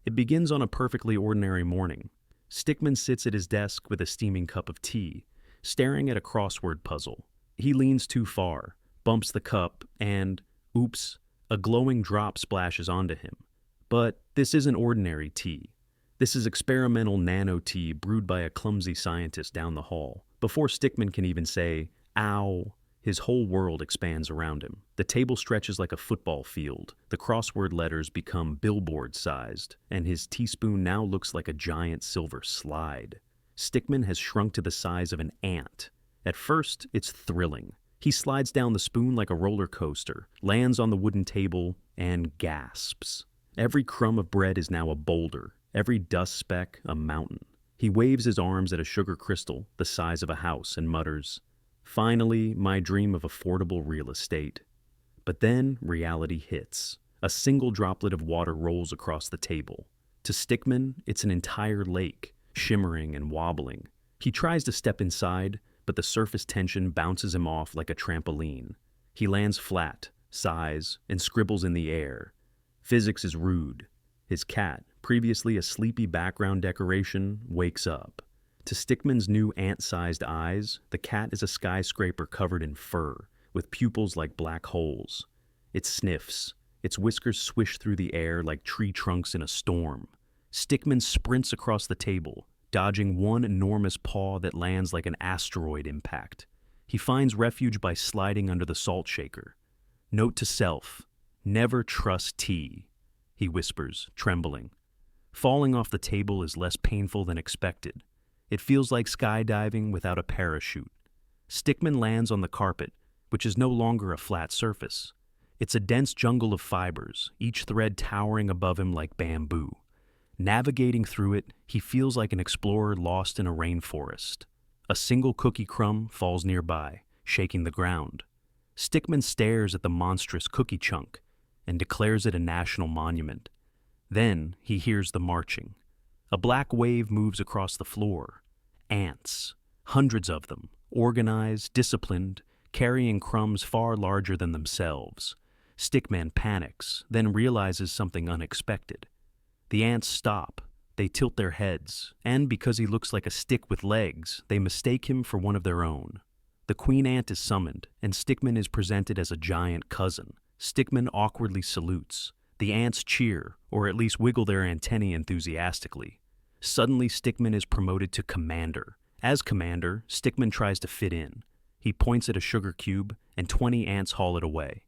It begins on a perfectly ordinary morning. Stickman sits at his desk with a steaming cup of tea, staring at a crossword puzzle. He leans too far, bumps the cup, and, oops, a glowing drop splashes onto him. But this isn't ordinary tea. This is experimental nano tea brewed by a clumsy scientist down the hall. Before Stickman can even say, ow, his whole world expands around him. The table stretches like a football field. The crossword letters become billboard-sized, and his teaspoon now looks like a giant silver slide. Stickman has shrunk to the size of an ant. At first, it's thrilling. He slides down the spoon like a roller coaster, lands on the wooden table, and gasps. Every crumb of bread is now a boulder, every dust speck a mountain. He waves his arms at a sugar crystal the size of a house and mutters, "Finally, my dream of affordable real estate." But then reality hits. A single droplet of water rolls across the table. To Stickman, it's an entire lake, shimmering and wobbling. He tries to step inside, but the surface tension bounces him off like a trampoline. He lands flat, sighs, and scribbles in the air. Physics is rude. His cat, previously a sleepy background decoration, wakes up. To Stickman's new ant-sized eyes, the cat is a skyscraper covered in fur, with pupils like black holes. It sniffs. Its whiskers swish through the air like tree trunks in a storm. Stickman sprints across the table, dodging one enormous paw that lands like an asteroid impact. He finds refuge by sliding under the salt shaker. Note to self, never trust tea, he whispers, trembling. Falling off the table is less painful than expected. It feels like skydiving without a parachute. Stickman lands on the carpet, which is no longer a flat surface. It's a dense jungle of fibers, each thread towering above him like bamboo. Navigating through it, he feels like an explorer lost in a rainforest. A single cookie crumb falls nearby, shaking the ground. Stickman stares at the monstrous cookie chunk and declares it a national monument. Then he hears the marching. A black wave moves across the floor. Ants, hundreds of them, organized, disciplined, carrying crumbs far larger than themselves. Stickman panics, then realizes something unexpected. The ants stop. They tilt their heads, and because he looks like a stick with legs, they mistake him for one of their own. The queen ant is summoned, and Stickman is presented as a giant cousin. Stickman awkwardly salutes. The ants cheer, or at least wiggle their antennae enthusiastically. Suddenly, Stickman is promoted to commander. As commander, Stickman tries to fit in. He points at a sugar cube, and 20 ants haul it away.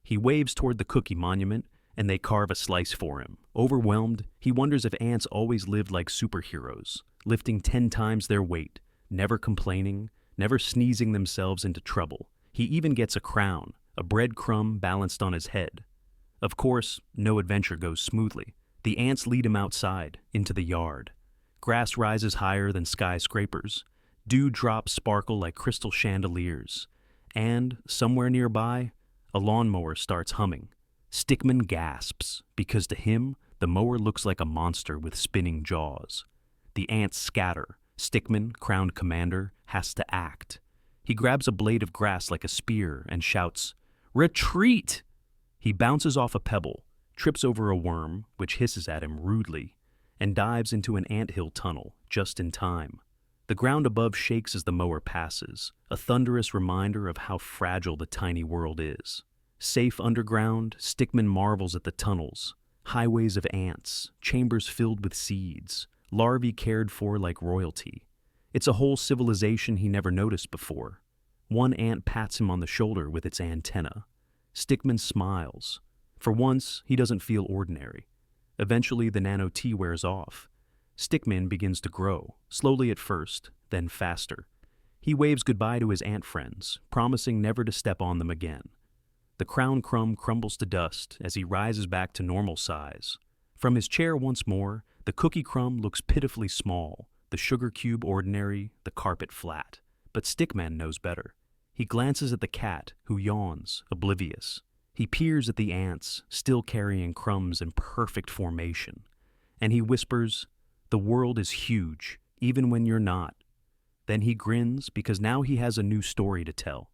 He waves toward the cookie monument, and they carve a slice for him. Overwhelmed, he wonders if ants always lived like superheroes, lifting 10 times their weight, never complaining, never sneezing themselves into trouble. He even gets a crown, a breadcrumb balanced on his head. Of course, no adventure goes smoothly. The ants lead him outside, into the yard. Grass rises higher than skyscrapers. Dewdrops sparkle like crystal chandeliers. And, somewhere nearby, a lawnmower starts humming. Stickman gasps, because to him, the mower looks like a monster with spinning jaws. The ants scatter. Stickman, crowned commander, has to act. He grabs a blade of grass like a spear and shouts, "Retreat!" He bounces off a pebble, trips over a worm, which hisses at him rudely, and dives into an anthill tunnel just in time. The ground above shakes as the mower passes, a thunderous reminder of how fragile the tiny world is. Safe underground, Stickman marvels at the tunnels, highways of ants, chambers filled with seeds, larvae cared for like royalty. It's a whole civilization he never noticed before. One ant pats him on the shoulder with its antenna. Stickman smiles. For once, he doesn't feel ordinary. Eventually, the nano tea wears off. Stickman begins to grow, slowly at first, then faster. He waves goodbye to his ant friends, promising never to step on them again. The crown crumb crumbles to dust as he rises back to normal size. From his chair once more, the cookie crumb looks pitifully small, the sugar cube ordinary, the carpet flat. But Stickman knows better. He glances at the cat, who yawns, oblivious. He peers at the ants, still carrying crumbs in perfect formation. And he whispers, "The world is huge, even when you're not." Then he grins because now he has a new story to tell.